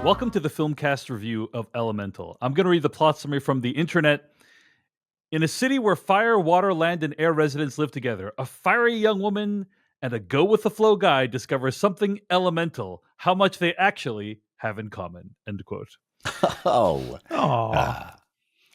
Welcome to the Filmcast review of Elemental. I'm going to read the plot summary from the internet. In a city where fire, water, land, and air residents live together, a fiery young woman and a go-with-the-flow guy discover something elemental, how much they actually have in common. End quote. Oh.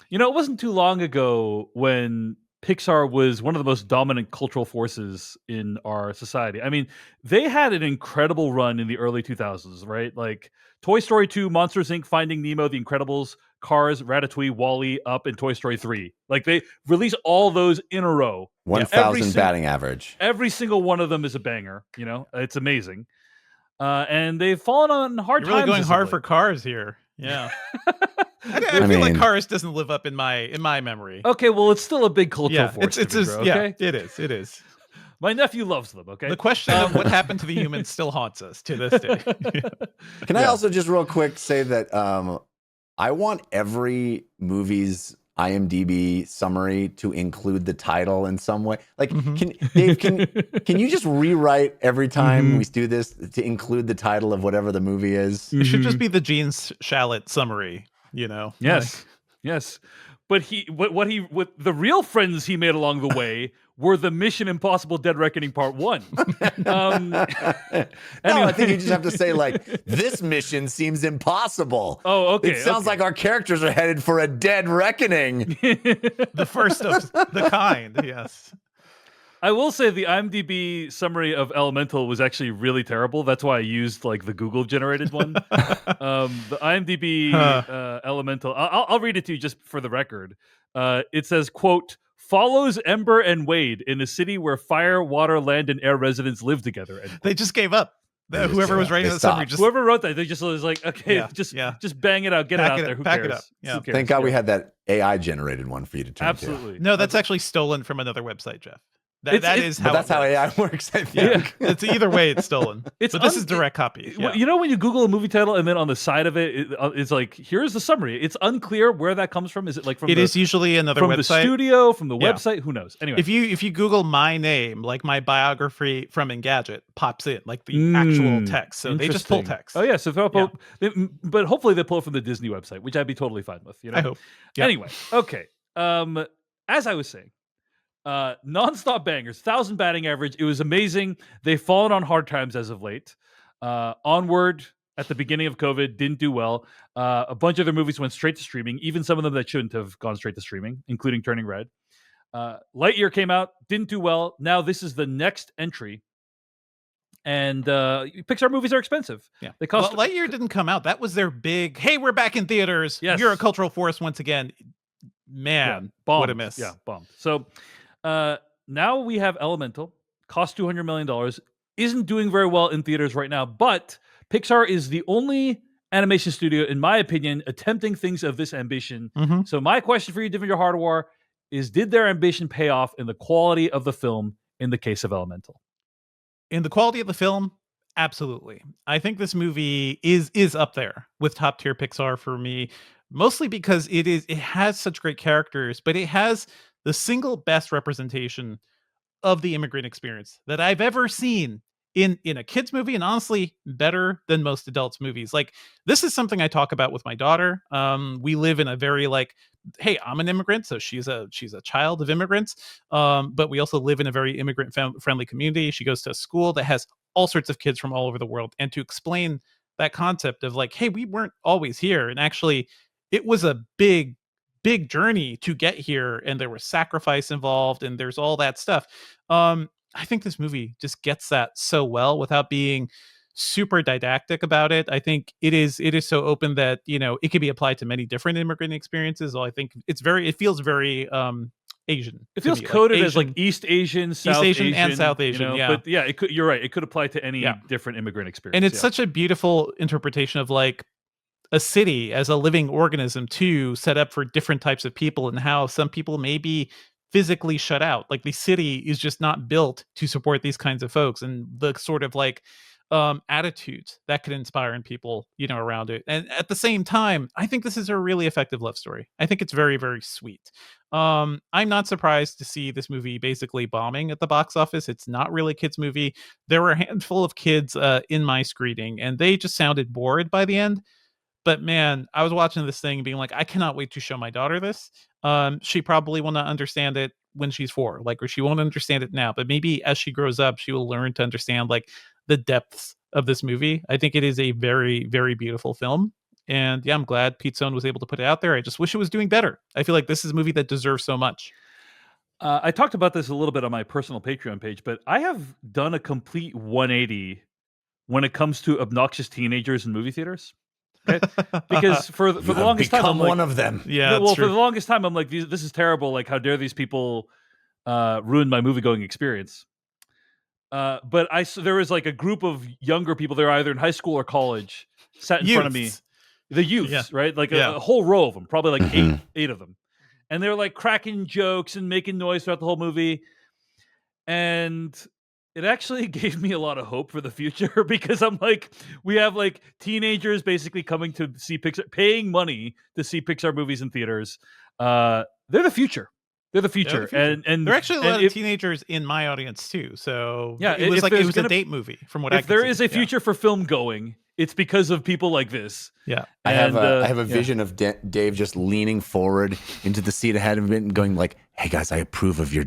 You know, it wasn't too long ago when Pixar was one of the most dominant cultural forces in our society. I mean, they had an incredible run in the early 2000s, right? Like Toy Story 2, Monsters Inc., Finding Nemo, The Incredibles, Cars, Ratatouille, Wall-E, Up, and Toy Story 3. Like they released all those in a row. 1,000 batting average. Every single one of them is a banger. You know, it's amazing. And they've fallen on hard You're really times. going hard for Cars here. Yeah. I feel like Cars doesn't live up in my memory. Okay, well, it's still a big cultural force. It is. My nephew loves them, okay? The question of what happened to the humans still haunts us to this day. Can I also just real quick say that I want every movie's IMDb summary to include the title in some way. Like, Dave, can you just rewrite every time we do this to include the title of whatever the movie is? It should just be the Gene Shalit summary, you know? Yes. Yes. But what the real friends he made along the way were the Mission Impossible Dead Reckoning Part 1. No, I think you just have to say, like, this mission seems impossible. Oh, okay. It sounds like our characters are headed for a dead reckoning. The first of the kind, yes. I will say the IMDb summary of Elemental was actually really terrible. That's why I used like the Google generated one. The IMDb Elemental, I'll read it to you just for the record. It says, quote, follows Ember and Wade in a city where fire, water, land, and air residents live together. They just gave up. Whoever was writing the summary, whoever wrote that, they just was like, okay, just bang it out, get it out there. Who cares? It up. Yeah. Who cares? Thank God we had that AI generated one for you to turn Absolutely. to. No, that's actually stolen from another website, Jeff. That's how AI works, I think. Yeah. It's either way, it's stolen. But this is direct copy. Yeah. You know when you Google a movie title and then on the side of it's like, here's the summary. It's unclear where that comes from. Is it like from is usually another from website. The studio, from the website? Who knows? Anyway. If you Google my name, like my biography from Engadget pops in, like the actual text. So they just pull text. Oh yeah, so but hopefully they pull it from the Disney website, which I'd be totally fine with. You know? I hope. Yep. Anyway, okay. As I was saying, non-stop bangers, 1,000 batting average. It was amazing. They've fallen on hard times as of late. Onward at the beginning of COVID didn't do well. A bunch of their movies went straight to streaming, even some of them that shouldn't have gone straight to streaming, including Turning Red. Lightyear came out, didn't do well. Now this is the next entry. And Pixar movies are expensive. Yeah, they cost. Well, Lightyear didn't come out. That was their big, hey, we're back in theaters. Yes. You're a cultural force once again. Man, what a miss. Yeah, bombed. So now we have Elemental, cost $200 million, isn't doing very well in theaters right now, but Pixar is the only animation studio, in my opinion, attempting things of this ambition. So my question for you, Devindra Hardwar, is did their ambition pay off in the quality of the film in the case of Elemental? In the quality of the film, absolutely. I think this movie is up there with top tier Pixar for me, mostly because it has such great characters, but it has the single best representation of the immigrant experience that I've ever seen in a kid's movie, and honestly better than most adults movies. Like, this is something I talk about with my daughter. We live in a very like, hey, I'm an immigrant, so she's a child of immigrants, but we also live in a very immigrant friendly community. She goes to a school that has all sorts of kids from all over the world, and to explain that concept of like, hey, we weren't always here, and actually it was a big journey to get here, and there was sacrifice involved, and there's all that stuff. I think this movie just gets that so well without being super didactic about it. I think it is so open that, you know, it can be applied to many different immigrant experiences. I think it feels very Asian. It feels coded as like East Asian, South Asian, and South Asian. You know? Yeah, but yeah, you're right. It could apply to any different immigrant experience. And it's such a beautiful interpretation of like a city as a living organism too, set up for different types of people, and how some people may be physically shut out. Like the city is just not built to support these kinds of folks, and the sort of like attitudes that could inspire in people, you know, around it. And at the same time, I think this is a really effective love story. I think it's very, very sweet. I'm not surprised to see this movie basically bombing at the box office. It's not really a kids movie. There were a handful of kids in my screening, and they just sounded bored by the end. But man, I was watching this thing being like, I cannot wait to show my daughter this. She probably will not understand it when she's 4, like, or she won't understand it now, but maybe as she grows up, she will learn to understand like the depths of this movie. I think it is a very, very beautiful film. And yeah, I'm glad Pete Stone was able to put it out there. I just wish it was doing better. I feel like this is a movie that deserves so much. I talked about this a little bit on my personal Patreon page, but I have done a complete 180 when it comes to obnoxious teenagers in movie theaters. Okay, because for the longest time, I'm like, one of them. Yeah, well, for the longest time, I'm like, this is terrible. Like, how dare these people ruin my movie going experience? But there was like a group of younger people. They're either in high school or college, sat in front of me. The youths, right? Like a whole row of them, probably like eight of them, and they're like cracking jokes and making noise throughout the whole movie. And it actually gave me a lot of hope for the future because I'm like, we have like teenagers basically coming to see Pixar, paying money to see Pixar movies in theaters. They're the future. They're the future. And there are actually a lot of teenagers in my audience too. So yeah, it was like it was a date movie from what I can see. If there is a future for film going, it's because of people like this. Yeah. I have a vision of Dave just leaning forward into the seat ahead of him and going like, "Hey guys, I approve of your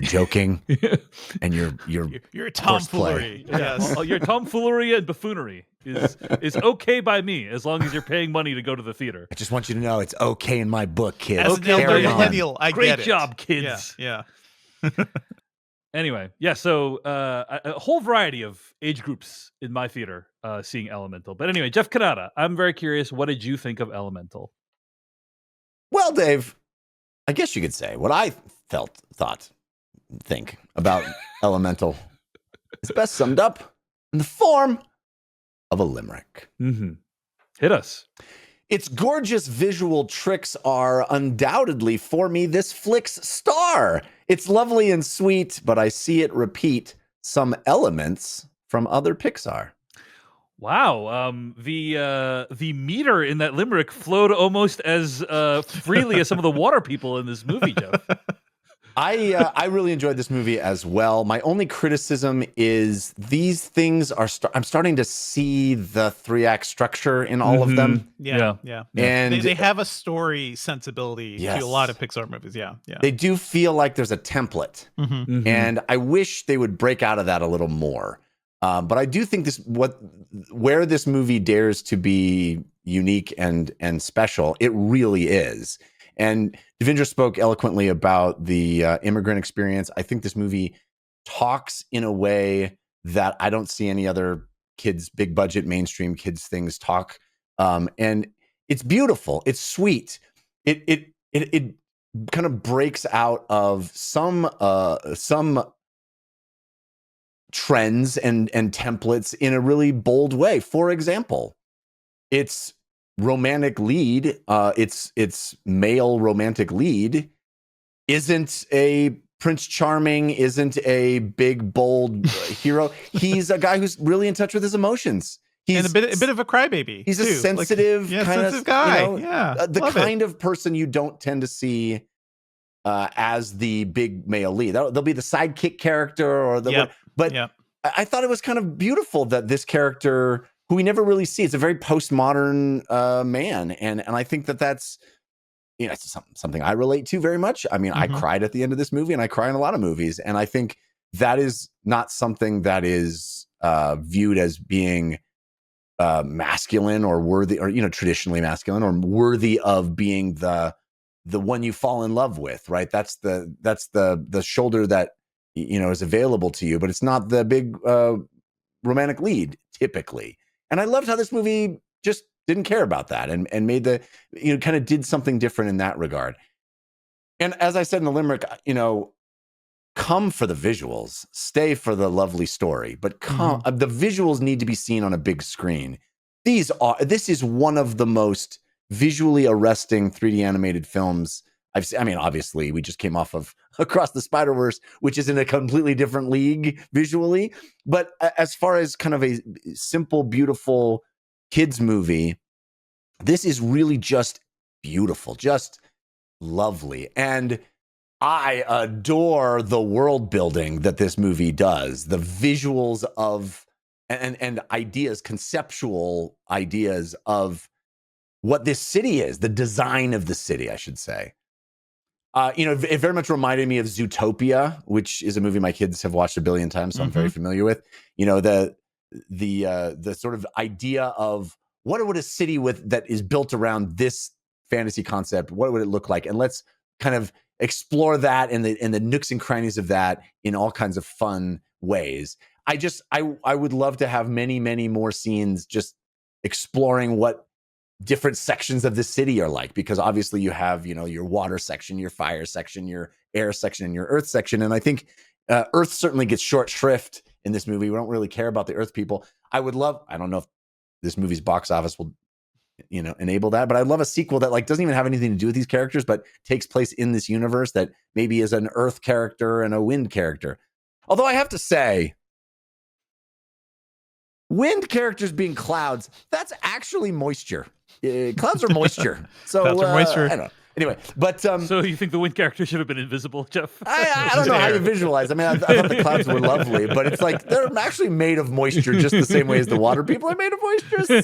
joking and your tomfoolery." Yes. Well, your tomfoolery and buffoonery is okay by me as long as you're paying money to go to the theater. I just want you to know it's okay in my book, kids. As an elder millennial, I Great get it. job, kids. Yeah. Anyway, yeah, so a whole variety of age groups in my theater seeing Elemental. But anyway, Jeff Kanata, I'm very curious, what did you think of Elemental? Well, Dave, I guess you could say what I think about Elemental is best summed up in the form of a limerick. Mm-hmm. Hit us. Its gorgeous visual tricks are undoubtedly for me this flick's star. It's lovely and sweet, but I see it repeat some elements from other Pixar. Wow, the meter in that limerick flowed almost as freely as some of the water people in this movie, Jeff. I really enjoyed this movie as well. My only criticism is these things are. I'm starting to see the 3-act structure in all of them. Yeah. And they have a story sensibility to a lot of Pixar movies. Yeah. They do feel like there's a template, and I wish they would break out of that a little more. But I do think where this movie dares to be unique and special, it really is. And Devindra spoke eloquently about the immigrant experience. I think this movie talks in a way that I don't see any other kids, big budget, mainstream kids things talk. And it's beautiful. It's sweet. It kind of breaks out of some trends and templates in a really bold way. For example, it's romantic lead, its male romantic lead isn't a Prince Charming, isn't a big bold hero. He's a guy who's really in touch with his emotions. He's a bit of a crybaby. He's a sensitive sensitive guy. The kind of person you don't tend to see as the big male lead. There'll be the sidekick character or I thought it was kind of beautiful that this character, who we never really see, it's a very postmodern man, and I think that's it's something I relate to very much. I mean, I cried at the end of this movie, and I cry in a lot of movies, and I think that is not something that is viewed as being masculine or worthy, or traditionally masculine or worthy of being the one you fall in love with, right? That's the shoulder that is available to you, but it's not the big romantic lead typically. And I loved how this movie just didn't care about that and made kind of did something different in that regard. And as I said in the limerick, come for the visuals, stay for the lovely story, but the visuals need to be seen on a big screen. This is one of the most visually arresting 3D animated films I've seen. I mean, obviously, we just came off of Across the Spider-Verse, which is in a completely different league visually. But as far as kind of a simple, beautiful kids movie, this is really just beautiful, just lovely. And I adore the world building that this movie does. The visuals of and ideas, conceptual ideas of what this city is, the design of the city, I should say. It very much reminded me of Zootopia, which is a movie my kids have watched a billion times, so I'm very familiar with. The sort of idea of what would a city that is built around this fantasy concept, what would it look like? And let's kind of explore that and the nooks and crannies of that in all kinds of fun ways. I would love to have many, many more scenes just exploring what different sections of the city are like, because obviously you have, your water section, your fire section, your air section, and your earth section. And I think Earth certainly gets short shrift in this movie. We don't really care about the Earth people. I don't know if this movie's box office will, enable that, but I'd love a sequel that doesn't even have anything to do with these characters, but takes place in this universe that maybe is an Earth character and a wind character. Although I have to say, wind characters being clouds, that's actually moisture. Clouds are moisture. So clouds are moisture. I don't know. Anyway, but so you think the wind character should have been invisible, Jeff? I don't know how you visualize. I mean, I thought the clouds were lovely, but it's like they're actually made of moisture, just the same way as the water people are made of moisture. So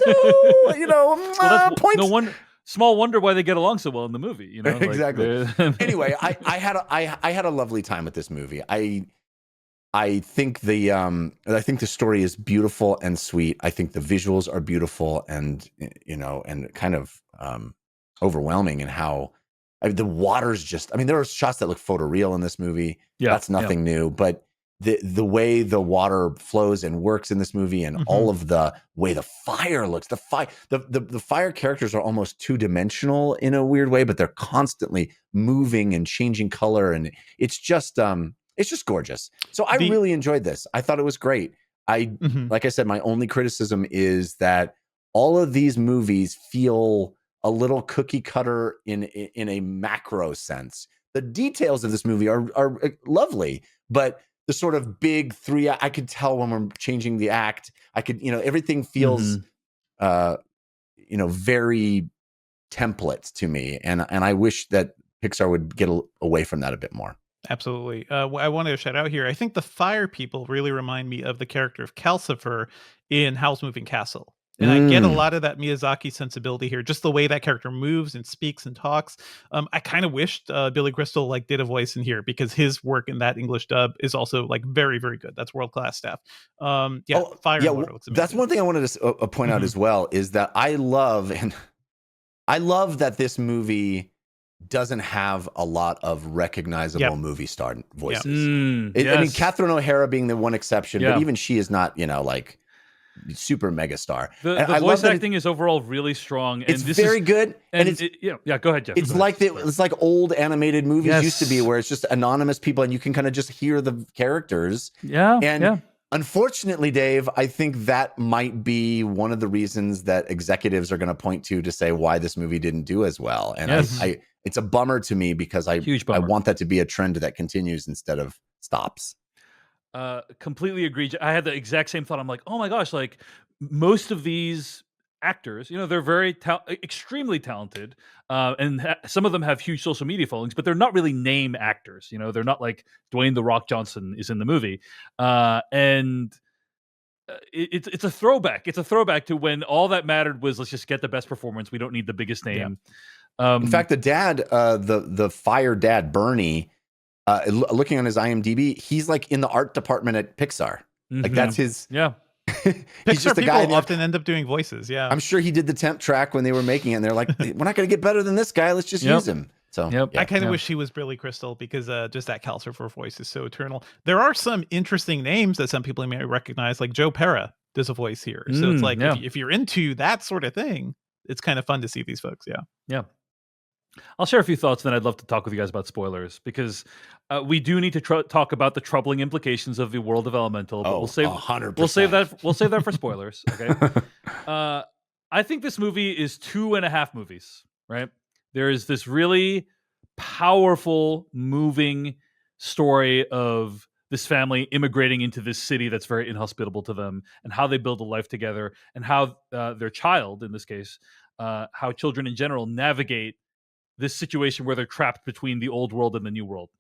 points. Small wonder why they get along so well in the movie. Exactly. Anyway, I had a lovely time with this movie. I think the story is beautiful and sweet. I think the visuals are beautiful and kind of overwhelming in how the water's just. I mean, there are shots that look photoreal in this movie. Yeah, that's nothing new. But the way the water flows and works in this movie, and all of the way the fire looks, the fire characters are almost two-dimensional in a weird way, but they're constantly moving and changing color, and it's just gorgeous. So I really enjoyed this. I thought it was great. Like I said, my only criticism is that all of these movies feel a little cookie cutter in a macro sense. The details of this movie are lovely, but the sort of big three, I could tell when we're changing the act, everything feels, very template to me. And I wish that Pixar would get away from that a bit more. Absolutely. I want to shout out here. I think the fire people really remind me of the character of Calcifer in Howl's Moving Castle. And I get a lot of that Miyazaki sensibility here, just the way that character moves and speaks and talks. I kind of wished Billy Crystal did a voice in here, because his work in that English dub is also very, very good. That's world-class stuff. Fire and Water looks amazing. That's one thing I wanted to point out as well, is that I love that this movie doesn't have a lot of recognizable movie star voices. I mean, Catherine O'Hara being the one exception, but even she is not, super mega star. The voice acting is overall really strong. And it's very good. And it's go ahead, Jeff. It's like old animated movies used to be, where it's just anonymous people and you can kind of just hear the characters. Unfortunately, Dave, I think that might be one of the reasons that executives are going to point to say why this movie didn't do as well. And it's a bummer to me, because I want that to be a trend that continues instead of stops. Completely agree. I had the exact same thought. I'm like, oh my gosh, most of these actors, they're very extremely talented, and some of them have huge social media followings, but they're not really name actors. They're not like Dwayne "The Rock" Johnson is in the movie, and it's a throwback. It's a throwback to when all that mattered was, let's just get the best performance. We don't need the biggest name. In fact, the dad, the fire dad, Bernie, looking on his IMDb, he's in the art department at Pixar. That's his. Yeah. He's Pixar just the guy people often end up doing voices. Yeah. I'm sure he did the temp track when they were making it, and they're like, we're not going to get better than this guy. Let's just use him. So I kind of wish he was Billy Crystal, because just that Calcifer voice is so eternal. There are some interesting names that some people may recognize, like Joe Pera does a voice here. So it's if you're into that sort of thing, it's kind of fun to see these folks. Yeah. I'll share a few thoughts, then I'd love to talk with you guys about spoilers, because we do need to talk about the troubling implications of the world of Elemental. But we'll save 100%. We'll save that for spoilers. Okay. I think this movie is 2.5 movies. Right. There is this really powerful, moving story of this family immigrating into this city that's very inhospitable to them, and how they build a life together, and how their child, in this case, how children in general navigate this situation where they're trapped between the old world and the new world.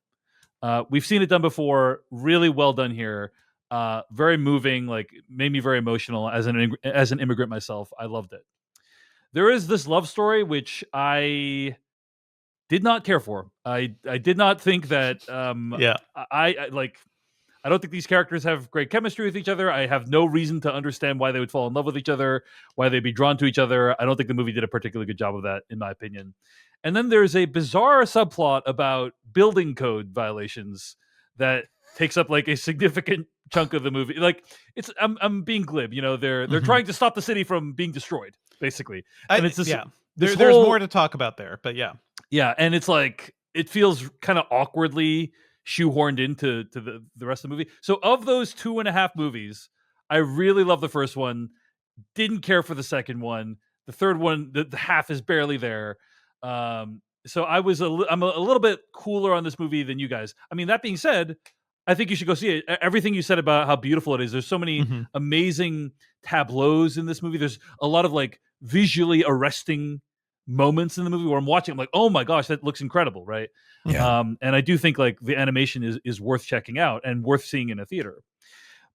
We've seen it done before. Really well done here. Very moving. Made me very emotional as an immigrant myself. I loved it. there is this love story which I did not care for. I did not think that I like. I don't think these characters have great chemistry with each other. I have no reason to understand why they would fall in love with each other, why they'd be drawn to each other. I don't think the movie did a particularly good job of that, in my opinion. And then there's a bizarre subplot about building code violations that takes up like a significant chunk of the movie. Like I'm being glib, you know, they're trying to stop the city from being destroyed, basically. And it's this, there's more to talk about there, but yeah. Yeah, and it's like it feels kind of awkwardly shoehorned into the rest of the movie. So of those 2.5 movies, I really love the first one. Didn't care for the second one. The third one, the half is barely there. So I'm a little bit cooler on this movie than you guys. I mean, that being said, I think you should go see it. Everything you said about how beautiful it is. There's so many amazing tableaus in this movie. There's a lot of like visually arresting moments in the movie where I'm watching. I'm like, oh my gosh, that looks incredible, right? Yeah. And I do think like the animation is worth checking out and worth seeing in a theater.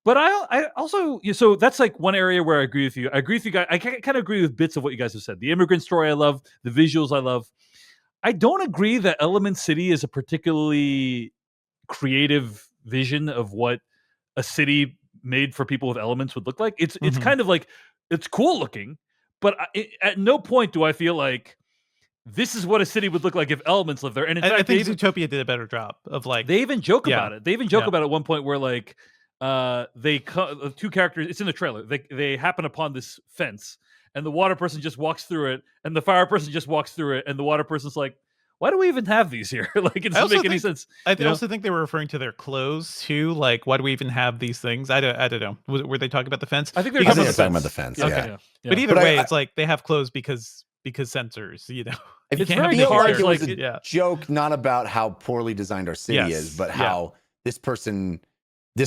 But I also, so that's like one area where I agree with you. I agree with you guys. I kind of agree with bits of what you guys have said. The immigrant story I love. The visuals I love. I don't agree that Element City is a particularly creative vision of what a city made for people with elements would look like. It's kind of like, it's cool looking, but at no point do I feel like this is what a city would look like if elements lived there. And in fact, I think Zootopia did a better job of like, they even joke about it. They even joke about it at one point where like two characters, it's in the trailer, they happen upon this fence and the water person just walks through it and the fire person just walks through it and the water person's like, why do we even have these here? Like, it doesn't make any sense. I also think they were referring to their clothes too. Like, why do we even have these things? I don't know. Were they talking about the fence? I think they're talking about the fence. Yeah. Okay, yeah. But either way, it's like they have clothes because sensors, you know. It's very hard. It was a joke, not about how poorly designed our city is, but how this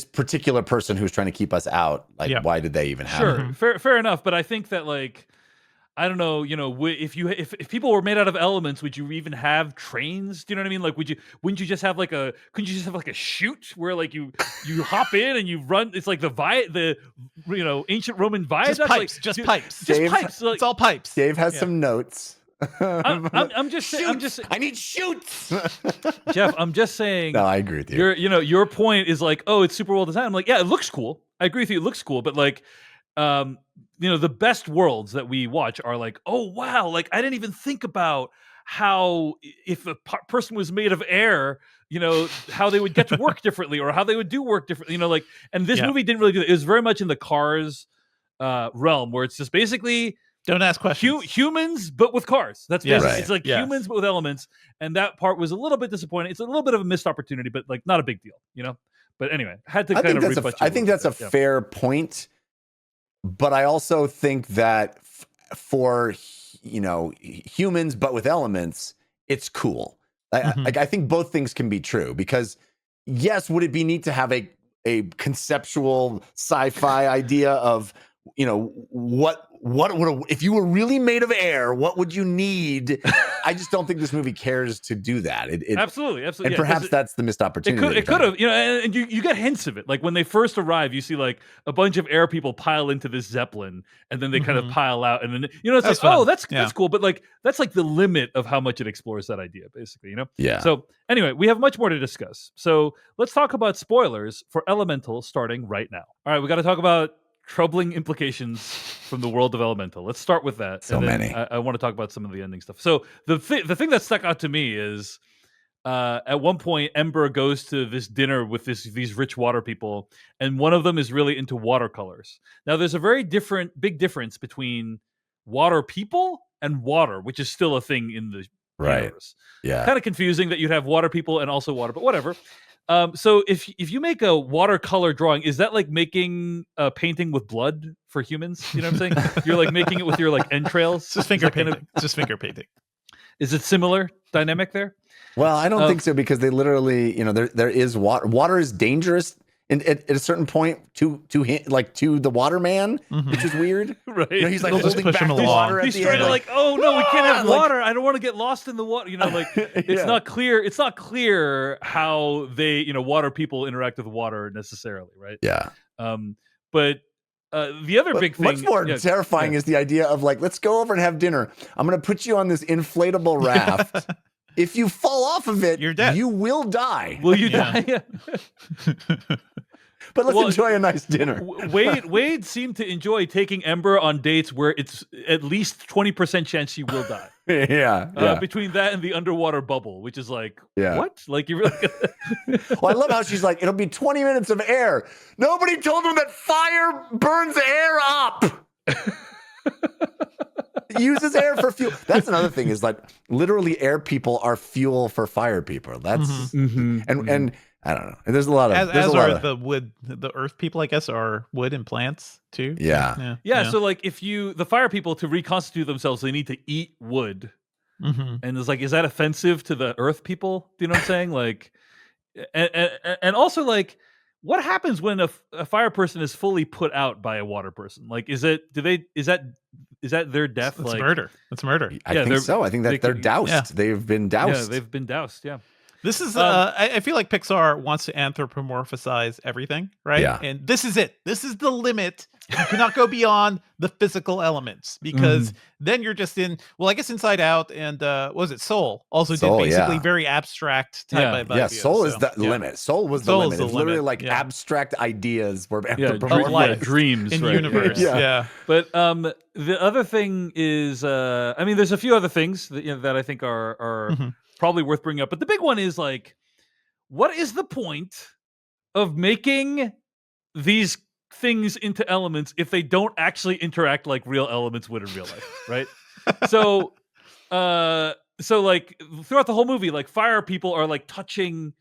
particular person who's trying to keep us out, like, why did they even have it? Fair enough. But I think that, like, I don't know, you know, if people were made out of elements, would you even have trains? Do you know what I mean? Like, couldn't you just have like a chute where like you hop in and you run? It's like the ancient Roman viaduct. Just pipes. Like, it's all pipes. Dave has some notes. I'm just saying. I need shoots. Jeff, I'm just saying. No, I agree with you. Your point is like, oh, it's super well designed. I'm like, yeah, it looks cool. I agree with you. It looks cool, but like, the best worlds that we watch are like, oh wow, like I didn't even think about how if a person was made of air, how they would get to work differently or how they would do work differently. Like, and this movie didn't really do that. It was very much in the Cars realm where it's just basically. Don't ask questions. Humans, but with cars. That's basically it's like humans, but with elements. And that part was a little bit disappointing. It's a little bit of a missed opportunity, but like not a big deal, But anyway, had to kind of rebut you. I think that's a fair point. But I also think that for humans, but with elements, it's cool. I think both things can be true because yes, would it be neat to have a conceptual sci-fi idea of what would if you were really made of air, what would you need? I just don't think this movie cares to do that. Absolutely. And perhaps that's the missed opportunity. It could have, and you get hints of it. Like when they first arrive, you see like a bunch of air people pile into this Zeppelin and then they kind of pile out. And then, it's like, fun. Oh, that's cool. But like, that's like the limit of how much it explores that idea, basically, Yeah. So anyway, we have much more to discuss. So let's talk about spoilers for Elemental starting right now. All right, we got to talk about troubling implications from the world of Elemental. Let's start with that. So many. I want to talk about some of the ending stuff. So the thing that stuck out to me is at one point Ember goes to this dinner with these rich water people, and one of them is really into watercolors. Now there's a very big difference between water people and water, which is still a thing in the universe. Yeah. Kind of confusing that you'd have water people and also water, but whatever. So if you make a watercolor drawing, is that like making a painting with blood for humans? You know what I'm saying? You're like making it with your like entrails. Just finger painting. Just finger painting. Is it similar dynamic there? Well, I don't think so because they literally, there is water. Water is dangerous. And at a certain point to the waterman, which is weird. Right. He's like holding back the water. He's trying to oh no, we can't have water. I don't want to get lost in the water. It's not clear. It's not clear how they, water people interact with water necessarily, right? Yeah. But The other But big thing, much more terrifying is the idea of like, let's go over and have dinner. I'm going to put you on this inflatable raft. If you fall off of it, you're dead. You will die. Will you die? But let's enjoy a nice dinner. Wade seemed to enjoy taking Ember on dates where it's at least 20% chance she will die. Yeah. Between that and the underwater bubble, which is like, what? Like you really? Well, I love how she's like, it'll be 20 minutes of air. Nobody told them that fire burns air up. Uses air for fuel. That's another thing is like literally air people are fuel for fire people. That's and I don't know. There's a lot of the earth people, I guess, are wood and plants too. Yeah. So like if the fire people to reconstitute themselves, they need to eat wood. And it's like, is that offensive to the earth people? Do you know what I'm saying? Like, and also like, what happens when a fire person is fully put out by a water person? Like, is that their death? It's like murder. It's murder. I think so. I think that they're doused. Yeah. They've been doused. Yeah, they've been doused. Yeah. This is I feel like Pixar wants to anthropomorphize everything, right? Yeah. And this is it. This is the limit. You cannot go beyond the physical elements because then you're just in, well, I guess Inside Out and what was it, Soul also did basically very abstract type by Soul is the limit. Soul was the limit. It's literally like abstract ideas were life, dreams in the universe. But the other thing is, I mean, there's a few other things that I think are probably worth bringing up. But the big one is like, what is the point of making these things into elements if they don't actually interact like real elements would in real life, right? So like throughout the whole movie, like fire people are like touching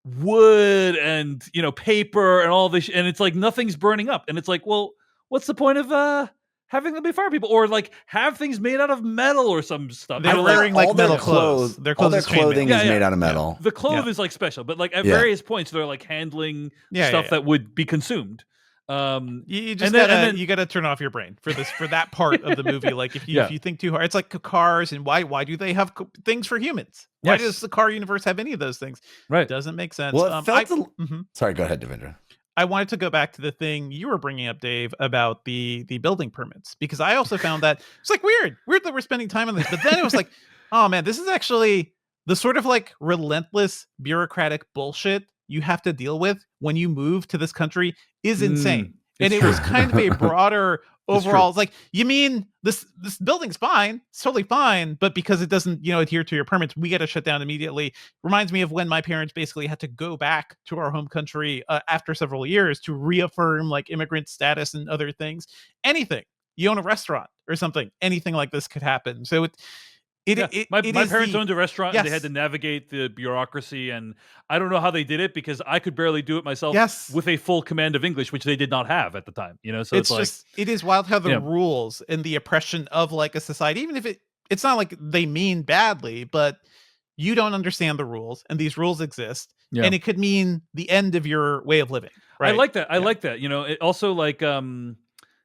wood and paper and all this, and it's like nothing's burning up, and it's like, well, what's the point of having them be fire people, or like have things made out of metal or some stuff? They're wearing like metal clothes. All their clothing is made out of metal. The clothes is like special, but like at various points they're like handling stuff that would be consumed. You just gotta turn off your brain for that part of the movie. Like if you think too hard, it's like cars, and why do they have things for humans? Why does the car universe have any of those things? Right, it doesn't make sense. Well, sorry, go ahead, Devindra. I wanted to go back to the thing you were bringing up, Dave, about the building permits, because I also found that it's like weird that we're spending time on this, but then it was like, oh man, this is actually the sort of like relentless bureaucratic bullshit you have to deal with when you move to this country is insane. And it was kind of a broader overall. It's like, you mean this building's fine, it's totally fine, but because it doesn't adhere to your permits, we get to shut down immediately. Reminds me of when my parents basically had to go back to our home country after several years to reaffirm like immigrant status and other things. Anything, you own a restaurant or something, anything like this could happen. So my parents owned a restaurant and they had to navigate the bureaucracy, and I don't know how they did it because I could barely do it myself with a full command of English, which they did not have at the time. So it's like, it is wild how the rules and the oppression of like a society, even if it's not like they mean badly, but you don't understand the rules and these rules exist, and it could mean the end of your way of living. Right? I like that. I like that. It also like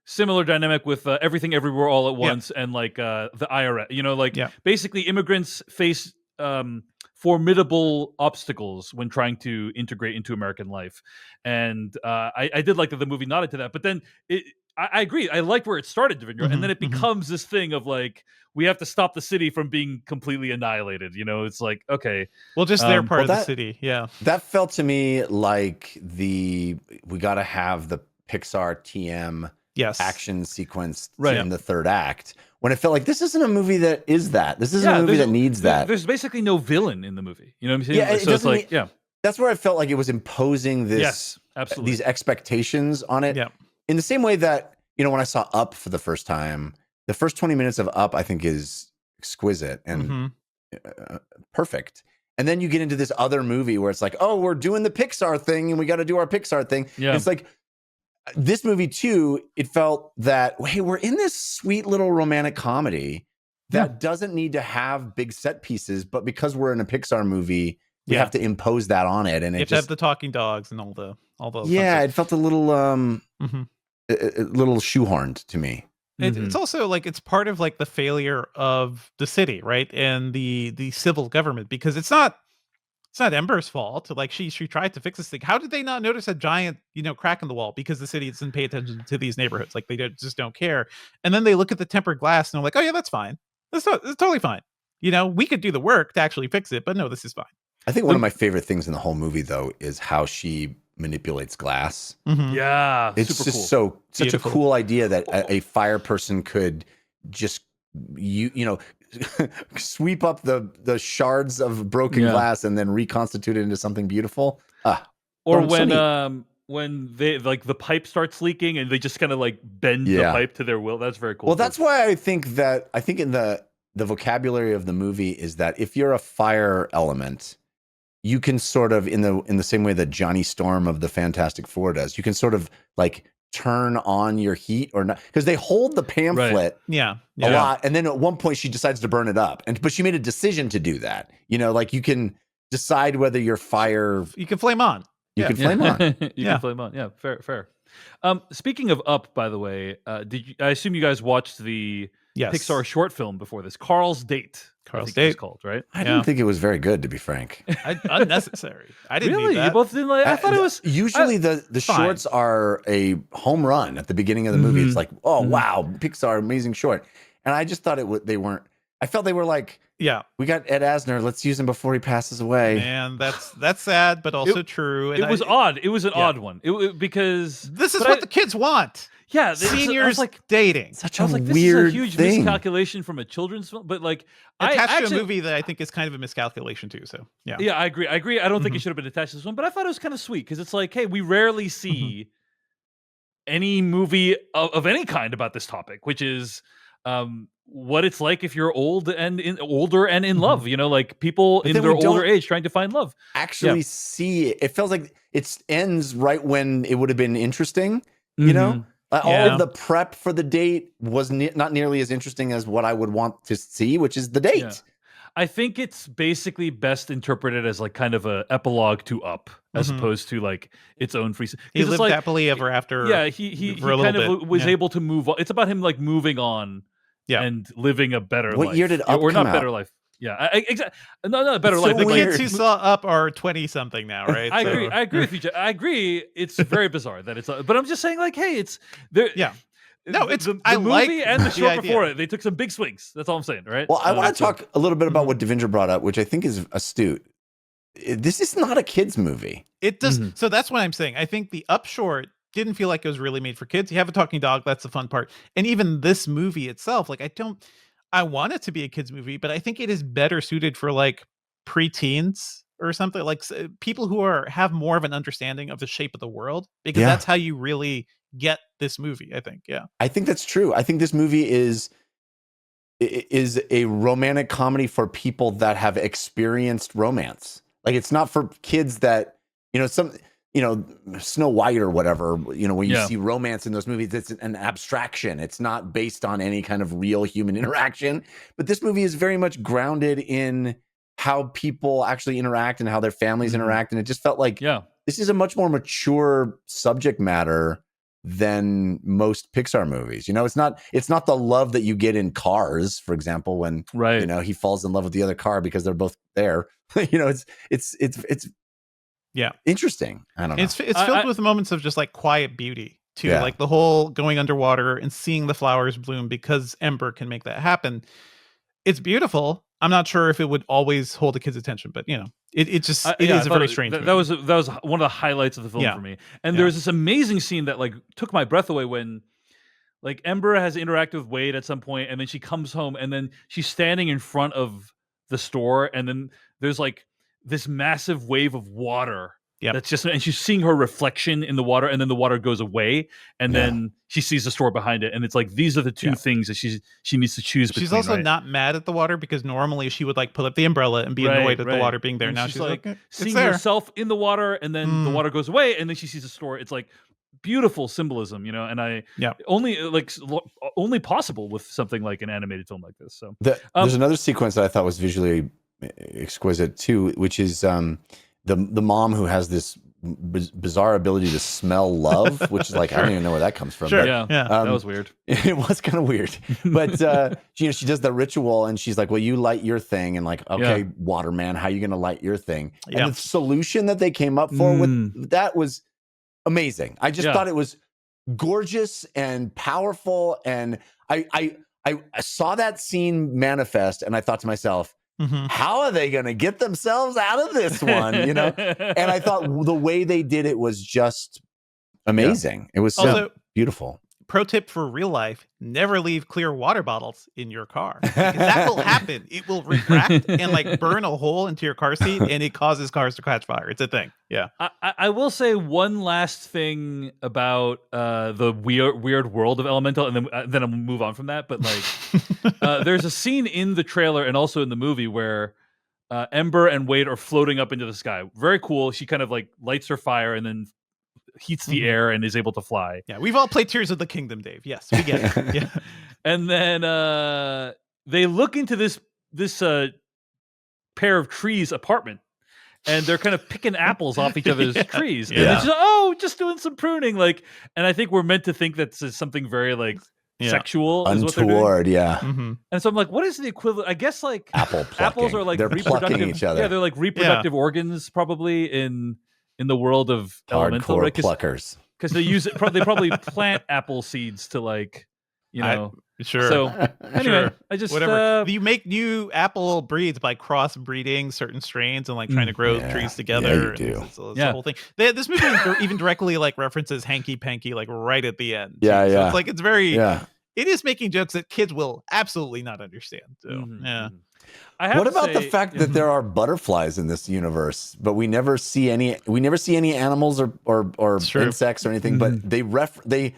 similar dynamic with Everything Everywhere All at Once and like the IRS. Basically immigrants face formidable obstacles when trying to integrate into American life, and I did like that the movie nodded to that. But then I agree. I liked where it started, Devindra, and then it becomes this thing of like, we have to stop the city from being completely annihilated. It's like, okay, well, just their part of the city. That felt to me like we got to have the Pixar TM action sequence in the third act, when it felt like this isn't a movie that is that. This isn't a movie that needs that. There's basically no villain in the movie. You know what I'm saying? Yeah, so it's like, that's where I felt like it was imposing this, absolutely, these expectations on it. Yeah. In the same way that, when I saw Up for the first time, the first 20 minutes of Up, I think, is exquisite and perfect. And then you get into this other movie where it's like, oh, we're doing the Pixar thing and we got to do our Pixar thing. Yeah. It's like, this movie too, it felt that, hey, we're in this sweet little romantic comedy that doesn't need to have big set pieces, but because we're in a Pixar movie, we have to impose that on it. And you have to have the talking dogs and all those. Yeah, it felt a little a little shoehorned to me. It's also like it's part of like the failure of the city, right? And the civil government, because it's not it's not Ember's fault. Like she tried to fix this thing. How did they not notice a giant, crack in the wall? Because the city doesn't pay attention to these neighborhoods. Like just don't care. And then they look at the tempered glass and they're like, oh yeah, that's fine. It's totally fine. We could do the work to actually fix it, but no, this is fine. I think one of my favorite things in the whole movie, though, is how she manipulates glass. Mm-hmm. Yeah, it's super just cool. such Beautiful. a cool idea that a fire person could just sweep up the shards of broken glass and then reconstitute it into something beautiful. Or when they like the pipe starts leaking and they just kind of like bend the pipe to their will. That's very cool. Well, that's why I think in the vocabulary of the movie is that if you're a fire element, you can sort of in the same way that Johnny Storm of the Fantastic Four does, you can sort of like turn on your heat or not, because they hold the pamphlet a lot, and then at one point she decides to burn it up, but she made a decision to do that. Like you can decide whether your fire, you can flame on. You can flame on. You can flame on. Yeah, fair. Speaking of Up, by the way, I assume you guys watched the Pixar short film before this, Carl's Date. Carl's Date, called, right? I didn't think it was very good, to be frank. Unnecessary. I didn't really. Need that. You both didn't like. I thought it was usually the shorts are a home run at the beginning of the movie. It's like, oh wow, Pixar, amazing short, and I just thought they weren't. I felt they were like, we got Ed Asner. Let's use him before he passes away. Man, that's sad, but also true. And it was odd. It was an odd one. Because this is what the kids want. Yeah, seniors like dating. Such a weird this is a huge thing. miscalculation from a children's film, but like attached to a movie that I think is kind of a miscalculation too. So yeah, I agree. I don't think it should have been attached to this one, but I thought it was kind of sweet because it's like, hey, we rarely see any movie of any kind about this topic, which is what it's like if you're older and in love. Like people in their older age trying to find love. Actually, see it feels like it ends right when it would have been interesting. You know. All of the prep for the date was not nearly as interesting as what I would want to see, which is the date. Yeah. I think it's basically best interpreted as like kind of a epilogue to Up, as opposed to like its own free. He lived happily ever after. Yeah, he kind of was able to move on. It's about him like moving on, and living a better life. What year did Up or come not out? better life? Yeah, exactly. No, better It's life. so The weird. kids who saw Up are 20-something now, right? I agree. I agree with you. I agree. It's very bizarre that it's. But I'm just saying, like, hey, it's there. Yeah. No, it's the I movie like and the short idea. before it. They took some big swings. That's all I'm saying, right? Well, I want to talk a little bit about what Devindra brought up, which I think is astute. This is not a kids movie. It does. So that's what I'm saying. I think the Up short didn't feel like it was really made for kids. You have a talking dog. That's the fun part. And even this movie itself, like I want it to be a kids movie, but I think it is better suited for like preteens or something, like people who have more of an understanding of the shape of the world, because that's how you really get this movie. I think. Yeah, I think that's true. I think this movie is a romantic comedy for people that have experienced romance. Like it's not for kids that, Snow White or whatever, when you see romance in those movies, it's an abstraction. It's not based on any kind of real human interaction. But this movie is very much grounded in how people actually interact and how their families interact. And it just felt like this is a much more mature subject matter than most Pixar movies. It's not the love that you get in Cars, for example, when he falls in love with the other car because they're both there. It's interesting. I don't know. It's filled with moments of just like quiet beauty too, like the whole going underwater and seeing the flowers bloom because Ember can make that happen. It's beautiful. I'm not sure if it would always hold a kid's attention, but it is a very strange. That was one of the highlights of the film for me. And there's this amazing scene that like took my breath away when like Ember has interacted with Wade at some point, and then she comes home, and then she's standing in front of the store, and then there's like this massive wave of water. Yeah, that's just, and she's seeing her reflection in the water, and then the water goes away, and then she sees the store behind it, and it's like these are the two things that she needs to choose between. She's also not mad at the water, because normally she would like pull up the umbrella and be annoyed at the water being there. And now she's like seeing herself in the water, and then the water goes away, and then she sees the store. It's like beautiful symbolism, and only possible with something like an animated film like this. So there's another sequence that I thought was visually exquisite too, which is the mom who has this bizarre ability to smell love, which is like, I don't even know where that comes from. Sure. But, Yeah, that was weird. It was kind of weird. But, she does the ritual and she's like, well, you light your thing. And like, okay, Waterman, how are you going to light your thing? Yeah. And the solution that they came up for with that was amazing. I just thought it was gorgeous and powerful. And I saw that scene manifest and I thought to myself, how are they going to get themselves out of this one? You know? And I thought the way they did it was just amazing. It was so also beautiful. Pro tip for real life, never leave clear water bottles in your car. Because that will happen. It will refract and like burn a hole into your car seat and it causes cars to catch fire. It's a thing. Yeah. I will say one last thing about the weird world of Elemental, and then I'll move on from that. But like, there's a scene in the trailer and also in the movie where Ember and Wade are floating up into the sky. Very cool. She kind of like lights her fire and then heats the air and is able to fly. Yeah, we've all played Tears of the Kingdom, Dave. Yes, we get it. Yeah. And then they look into this pair of trees apartment, and they're kind of picking apples off each other's trees. And it's just doing some pruning. Like, and I think we're meant to think that's something very like sexual, untoward. And so I'm like, what is the equivalent? I guess like apples are like they're reproductive. plucking each other. Yeah, they're like reproductive organs, probably in the world of Elemental, hardcore right? pluckers. Because they use it. They probably plant apple seeds to like, you know. Sure. So anyway, I just whatever. You make new apple breeds by crossbreeding certain strains and like trying to grow trees together. Yeah, you do. It's the whole thing. This movie even directly like references Hanky Panky like right at the end. Yeah, too. yeah. So it's like it's very. Yeah. It is making jokes that kids will absolutely not understand. So yeah. What about the fact that there are butterflies in this universe, but we never see any? We never see any animals or insects or anything. But they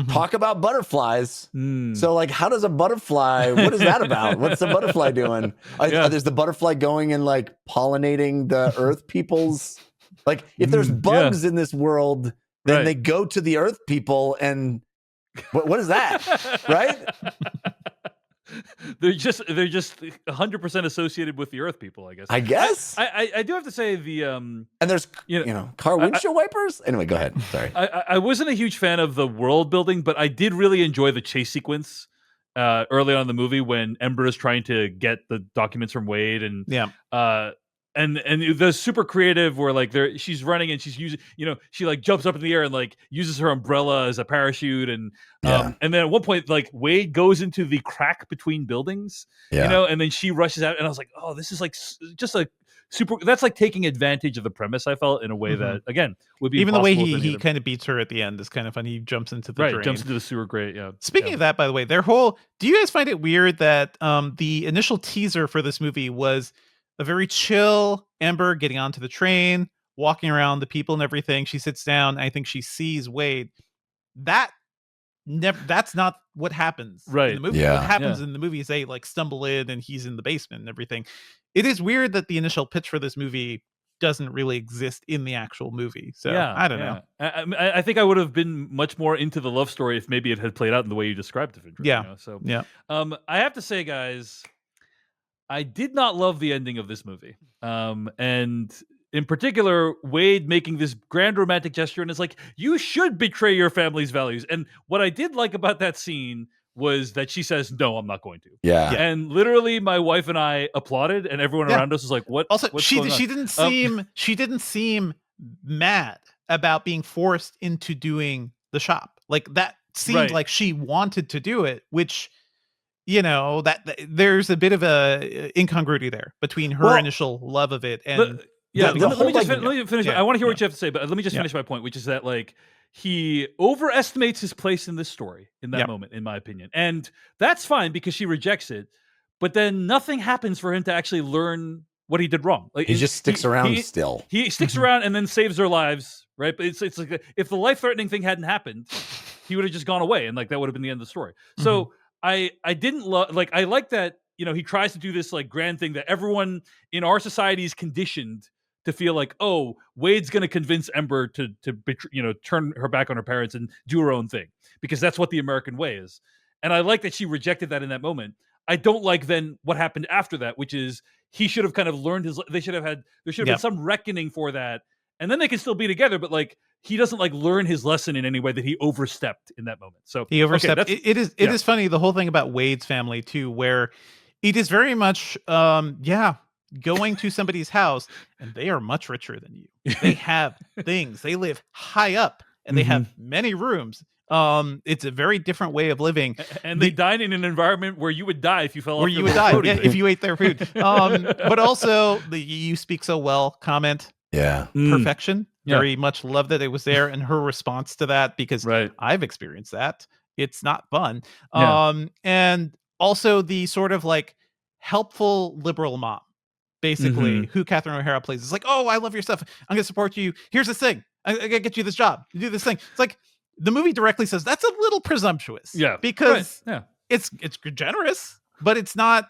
talk about butterflies. So like, how does a butterfly? What is that about? What's the butterfly doing? There's the butterfly going and like pollinating the Earth people's. Like, if there's bugs in this world, then they go to the Earth people and what is that? Right? They're just 100% associated with the Earth people, I guess. I do have to say the and there's car windshield wipers. Anyway, go ahead. Sorry. I wasn't a huge fan of the world building, but I did really enjoy the chase sequence early on in the movie when Ember is trying to get the documents from Wade and and the super creative where like she's running and she's using, she like jumps up in the air and like uses her umbrella as a parachute and then at one point like Wade goes into the crack between buildings, and then she rushes out and I was like, oh, this is like just like super. That's like taking advantage of the premise. I felt in a way that again would be even the way he kind of beats her at the end is kind of funny. He jumps into the drain. Jumps into the sewer grate. Yeah. Speaking of that, by the way, do you guys find it weird that the initial teaser for this movie was a very chill Ember getting onto the train, walking around the people and everything. She sits down. I think she sees Wade. That's not what happens in the movie. What happens in the movie is they like stumble in and he's in the basement and everything. It is weird that the initial pitch for this movie doesn't really exist in the actual movie. So I don't know. I think I would have been much more into the love story if maybe it had played out in the way you described it. I have to say, guys, I did not love the ending of this movie. And in particular, Wade making this grand romantic gesture and it's like, you should betray your family's values. And what I did like about that scene was that she says, no, I'm not going to. Yeah. And literally my wife and I applauded and everyone around us was like, what? Also, what's she going on? she didn't seem mad about being forced into doing the shop. Like that seemed like she wanted to do it, which that there's a bit of a incongruity there between her initial love of it and let me finish. I want to hear what you have to say, but let me just finish my point, which is that like he overestimates his place in this story in that moment, in my opinion, and that's fine because she rejects it. But then nothing happens for him to actually learn what he did wrong. Like he just sticks around. Still, he sticks around and then saves their lives, right? But it's like if the life-threatening thing hadn't happened, he would have just gone away, and like that would have been the end of the story. So. I didn't love, like, I like that, he tries to do this like grand thing that everyone in our society is conditioned to feel like, oh, Wade's going to convince Ember to turn her back on her parents and do her own thing because that's what the American way is. And I like that she rejected that in that moment. I don't like then what happened after that, which is he should have kind of learned there should have been some reckoning for that. and then they can still be together, but like he doesn't like learn his lesson in any way that he overstepped in that moment. So he overstepped. Okay, it is funny, the whole thing about Wade's family too, where it is very much going to somebody's house and they are much richer than you. They have things. They live high up and they have many rooms. It's a very different way of living, and they dine in an environment where you would die if you fell off. Where you would die if you ate their food. But also the "you speak so well" comment. Perfection. Very much love that it was there, and her response to that, because I've experienced that. It's not fun. And also the sort of like helpful liberal mom, basically, who Catherine O'Hara plays, is like, "Oh, I love your stuff. I'm gonna support you. Here's this thing. I gotta get you this job. You do this thing." It's like the movie directly says that's a little presumptuous. Because it's generous, but it's not.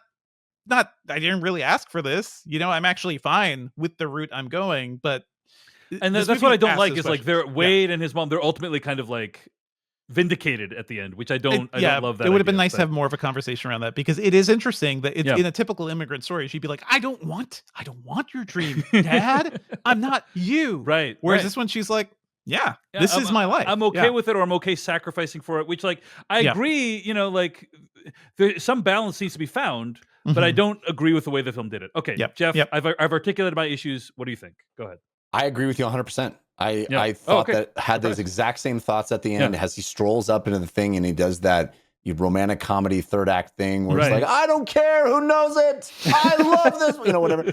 I didn't really ask for this. I'm actually fine with the route I'm going, but that's what I don't like is like Wade and his mom, they're ultimately kind of like vindicated at the end, which I don't love that. It would have been nice to have more of a conversation around that, because it is interesting that in a typical immigrant story, she'd be like, I don't want your dream, Dad. I'm not you. Whereas this one, she's like, this is my life. I'm okay with it, or I'm okay sacrificing for it, which like, I agree, like some balance needs to be found, but I don't agree with the way the film did it. Okay, Jeff, I've articulated my issues. What do you think? Go ahead. I agree with you 100%. I thought that had those exact same thoughts at the end as he strolls up into the thing and he does that romantic comedy third act thing where it's like, I don't care who knows it. I love this, whatever.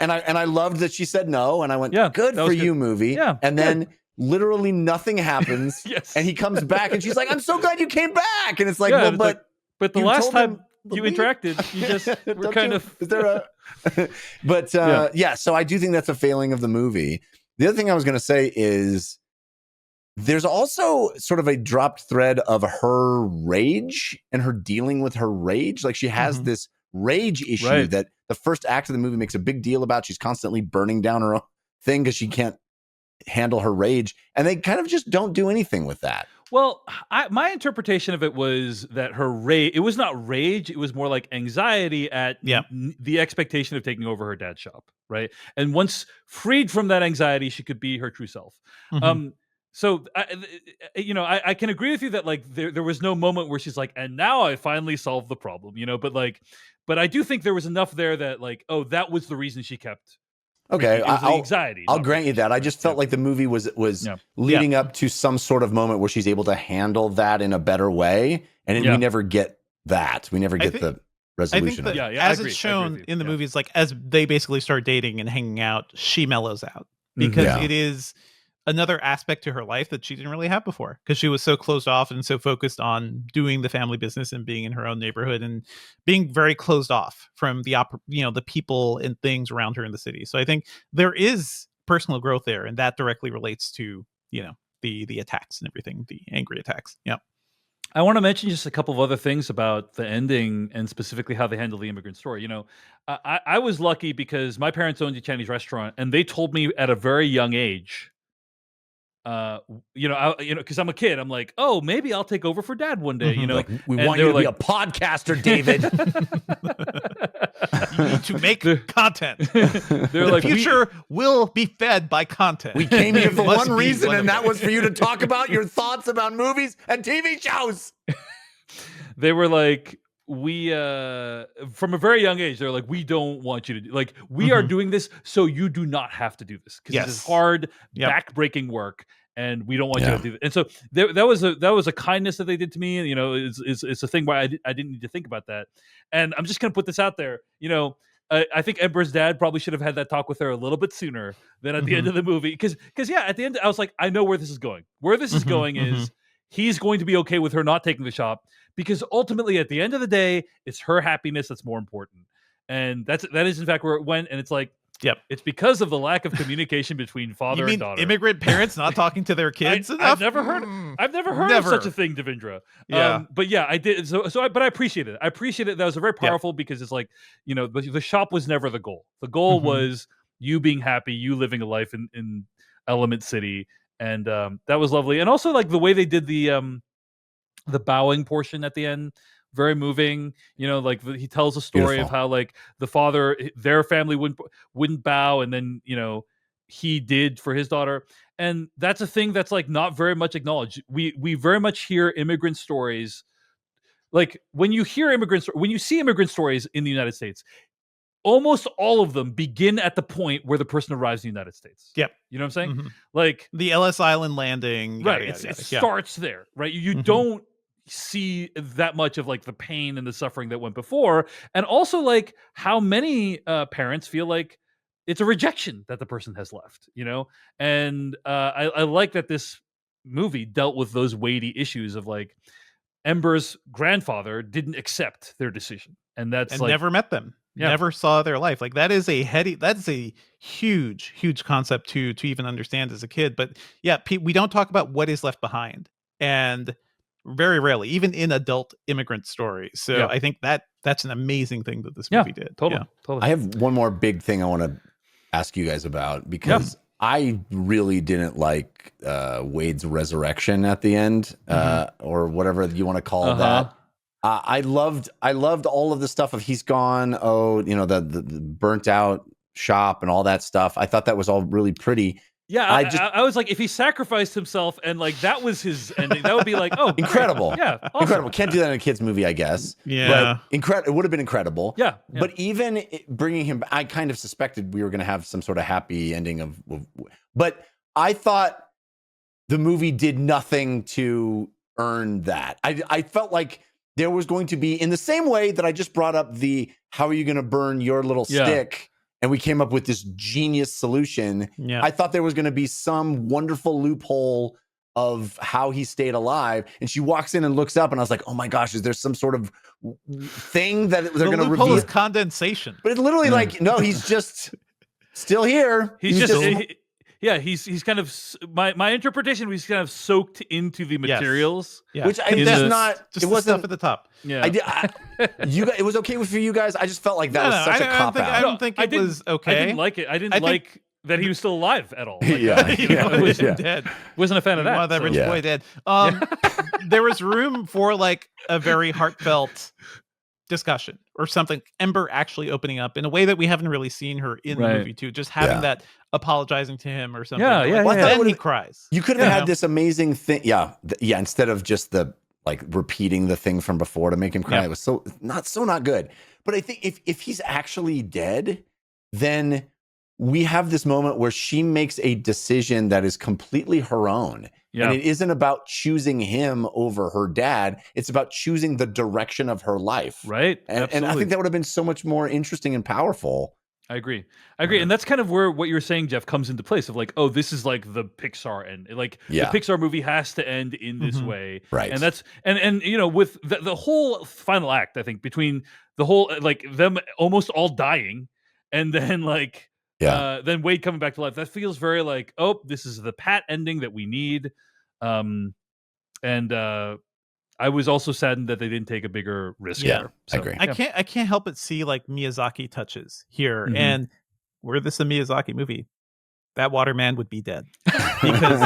And I loved that she said no. And I went, good for you, movie. And then literally nothing happens. And he comes back and she's like, I'm so glad you came back. And it's like, but the last time you interacted, you just were kind of. Is there a? But so I do think that's a failing of the movie. The other thing I was going to say is there's also sort of a dropped thread of her rage and her dealing with her rage. Like she has this rage issue that the first act of the movie makes a big deal about. She's constantly burning down her own thing because she can't handle her rage, and they kind of just don't do anything with that. Well, my interpretation of it was that her rage, it was not rage, it was more like anxiety at the expectation of taking over her dad's shop, right? And once freed from that anxiety, she could be her true self. So, I can agree with you that like there was no moment where she's like, and now I finally solved the problem, but I do think there was enough there that like, oh, that was the reason she kept. Okay, anxiety. I'll grant you that. I just felt like the movie was leading up to some sort of moment where she's able to handle that in a better way, and we never get that. We never get the resolution. I think that, as it's shown in the movies, like as they basically start dating and hanging out, she mellows out because it is another aspect to her life that she didn't really have before, because she was so closed off and so focused on doing the family business and being in her own neighborhood and being very closed off from the people and things around her in the city. So I think there is personal growth there, and that directly relates to the attacks and everything, the angry attacks. I want to mention just a couple of other things about the ending and specifically how they handle the immigrant story. I was lucky because my parents owned a Chinese restaurant, and they told me at a very young age, because I'm a kid, I'm like, oh, maybe I'll take over for Dad one day. Like, we want you to be a podcaster, David. You need to make content. They're the future will be fed by content. We came here for one reason, and that was for you to talk about your thoughts about movies and TV shows. They were like, we from a very young age, they're like, we don't want you to do, like, we are doing this so you do not have to do this, because this is hard, back-breaking work, and we don't want you to do it. And so that was a kindness that they did to me, and it's a thing where I didn't need to think about that. And I'm just gonna put this out there, I think Emperor's dad probably should have had that talk with her a little bit sooner than at the end of the movie, because at the end I was like, I know where this is going. Where this is going is he's going to be okay with her not taking the shop, because ultimately at the end of the day, it's her happiness that's more important. And that is in fact where it went. And it's like, it's because of the lack of communication between father and daughter. Immigrant parents not talking to their kids enough? I've never heard of such a thing, Devindra. But I did. But I appreciate it. I appreciate it. That was very powerful, because it's like, the shop was never the goal. The goal was you being happy, you living a life in Element City. And that was lovely. And also like the way they did the bowing portion at the end, very moving. Like he tells a story of how like the father, their family wouldn't bow, and then he did for his daughter. And that's a thing that's like not very much acknowledged. We very much hear immigrant stories. Like when you see immigrant stories in the United States, almost all of them begin at the point where the person arrives in the United States. Yep. You know what I'm saying? Mm-hmm. Like the Ellis Island landing. Right. Yada, yada, It yada. starts there, right? You don't see that much of like the pain and the suffering that went before. And also like how many parents feel like it's a rejection that the person has left, you know? And I like that this movie dealt with those weighty issues of like Ember's grandfather didn't accept their decision. And that's like never met them. Yeah. Never saw their life. Like that's a huge concept to even understand as a kid. But yeah, we don't talk about what is left behind, and very rarely, even in adult immigrant stories. So I think that's an amazing thing that this movie did. Totally. I have one more big thing I want to ask you guys about, because I really didn't like Wade's resurrection at the end, or whatever you want to call that. I loved all of the stuff of he's gone. Oh, you know, the burnt out shop and all that stuff. I thought that was all really pretty. Yeah, I was like, if he sacrificed himself and like that was his ending, that would be like, oh, incredible. Great. Yeah, awesome. Incredible. Can't do that in a kids movie, I guess. Yeah, but it would have been incredible. Yeah. But even bringing him, I kind of suspected we were going to have some sort of happy ending but I thought the movie did nothing to earn that. I felt like there was going to be, in the same way that I just brought up how are you going to burn your little stick? And we came up with this genius solution. Yeah. I thought there was going to be some wonderful loophole of how he stayed alive. And she walks in and looks up, and I was like, oh my gosh, is there some sort of thing that they're going to reveal? Is condensation. But it's literally like, no, he's just still here. He's kind of, my interpretation was kind of soaked into the materials. Yeah. Which it wasn't stuff at the top. Yeah. It was okay for you guys. I just felt like that was such a cop out. I don't think it was okay. I didn't like it. I didn't like that he was still alive at all. Like, he wasn't dead. Wasn't a fan of that. Wanted that rich boy dead. There was room for like a very heartfelt discussion or something. Ember actually opening up in a way that we haven't really seen her in the movie too. Just having that apologizing to him or something. Then he cries. You could have had this amazing thing. Yeah. Instead of just the like repeating the thing from before to make him cry. It was not good. But I think if he's actually dead, then we have this moment where she makes a decision that is completely her own. Yeah. And it isn't about choosing him over her dad. It's about choosing the direction of her life. Right. And I think that would have been so much more interesting and powerful. I agree. And that's kind of where what you're saying, Jeff, comes into place of like, oh, this is like the Pixar end. Like the Pixar movie has to end in this way. Right. And that's, and you know, with the whole final act, I think between the whole, like them almost all dying and then like, then Wade coming back to life, that feels very like, oh, this is the pat ending that we need. I was also saddened that they didn't take a bigger risk. Yeah, so, I agree. I can't help but see like Miyazaki touches here. And were this a Miyazaki movie, that Waterman would be dead. Because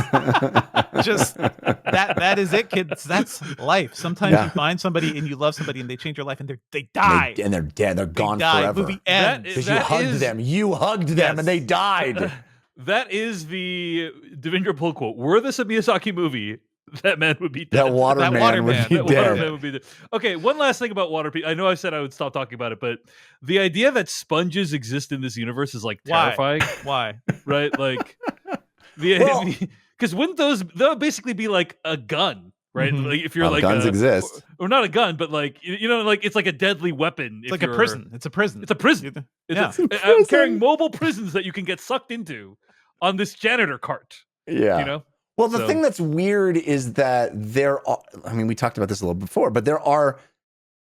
just that is it, kids. That's life. Sometimes you find somebody and you love somebody and they change your life and they die. And they're dead. They're gone forever. Movie ends. Because you hugged them and they died. That is the Devindra pull quote. Were this a Miyazaki movie, that man would be dead. That Waterman would be dead. Waterman would be dead. Okay, one last thing about water people. I know I said I would stop talking about it, but the idea that sponges exist in this universe is like terrifying. Why? Right? Like because wouldn't that would basically be like a gun, right? Like if you're like guns exist, or not a gun, but like you know, like it's like a deadly weapon. It's like a prison. It's a prison. It's a prison. I'm carrying mobile prisons that you can get sucked into on this janitor cart. Yeah, you know. Well, the thing that's weird is that there are, I mean, we talked about this a little before, but there are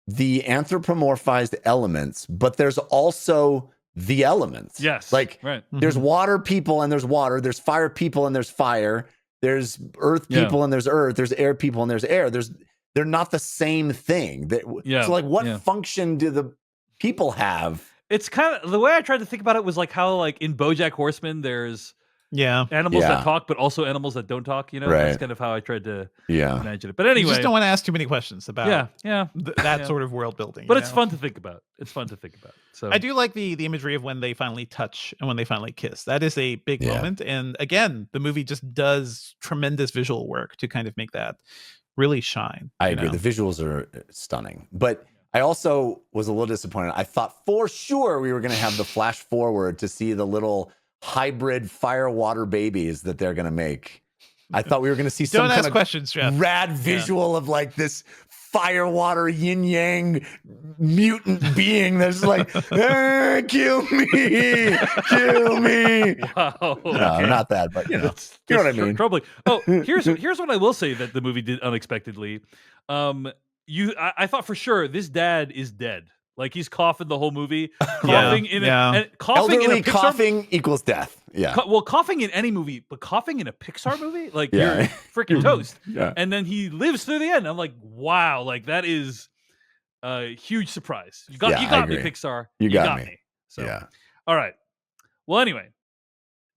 the anthropomorphized elements, but there's also the elements. Yes. Like there's water people and there's water. There's fire people and there's fire. There's earth people and there's earth. There's air people and there's air. They're not the same thing. So like what function do the people have? It's kind of, the way I tried to think about it was like how like in BoJack Horseman, there's Animals Yeah. that talk, but also animals that don't talk. You know, Right. that's kind of how I tried to Yeah. imagine it. But anyway, You just don't want to ask too many questions about that sort of world building. But it's fun to think about. So I do like the imagery of when they finally touch and when they finally kiss. That is a big moment. And again, the movie just does tremendous visual work to kind of make that really shine. I agree. The visuals are stunning. But I also was a little disappointed. I thought for sure we were going to have the flash forward to see the little hybrid fire water babies that they're going to make. I thought we were going to see some kind of questions, Jeff. rad visual of like this fire water yin yang mutant being that's like, kill me. Wow. No, not that, but you know what I mean. Troubling. Oh, here's what I will say that the movie did unexpectedly. I thought for sure this dad is dead. Like he's coughing the whole movie. Coughing in Elderly coughing equals death. Yeah. Coughing in any movie, but coughing in a Pixar movie, like you're freaking toast. And then he lives through the end. I'm like, wow, like that is a huge surprise. You got me, Pixar. You got me. So, all right. Well, anyway.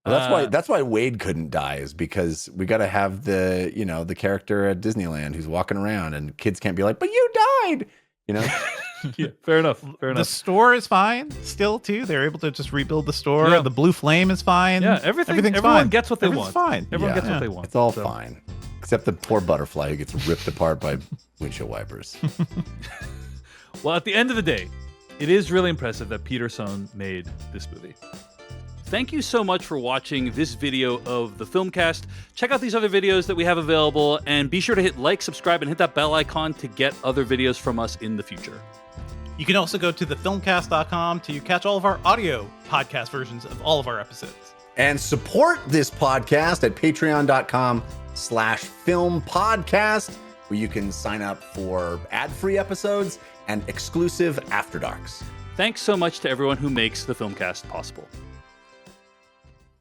That's why Wade couldn't die, is because we got to have the character at Disneyland who's walking around and kids can't be like, but you died, Yeah, fair enough. The store is fine still too. They're able to just rebuild the store. Yeah. The blue flame is fine. Yeah, everyone fine. gets what they want. Fine. Everyone gets what they want. It's all fine. Except the poor butterfly who gets ripped apart by windshield wipers. Well, at the end of the day, it is really impressive that Peter Sohn made this movie. Thank you so much for watching this video of the Filmcast. Check out these other videos that we have available, and be sure to hit like, subscribe, and hit that bell icon to get other videos from us in the future. You can also go to thefilmcast.com to catch all of our audio podcast versions of all of our episodes. And support this podcast at patreon.com/filmpodcast, where you can sign up for ad-free episodes and exclusive After Darks. Thanks so much to everyone who makes the Filmcast possible.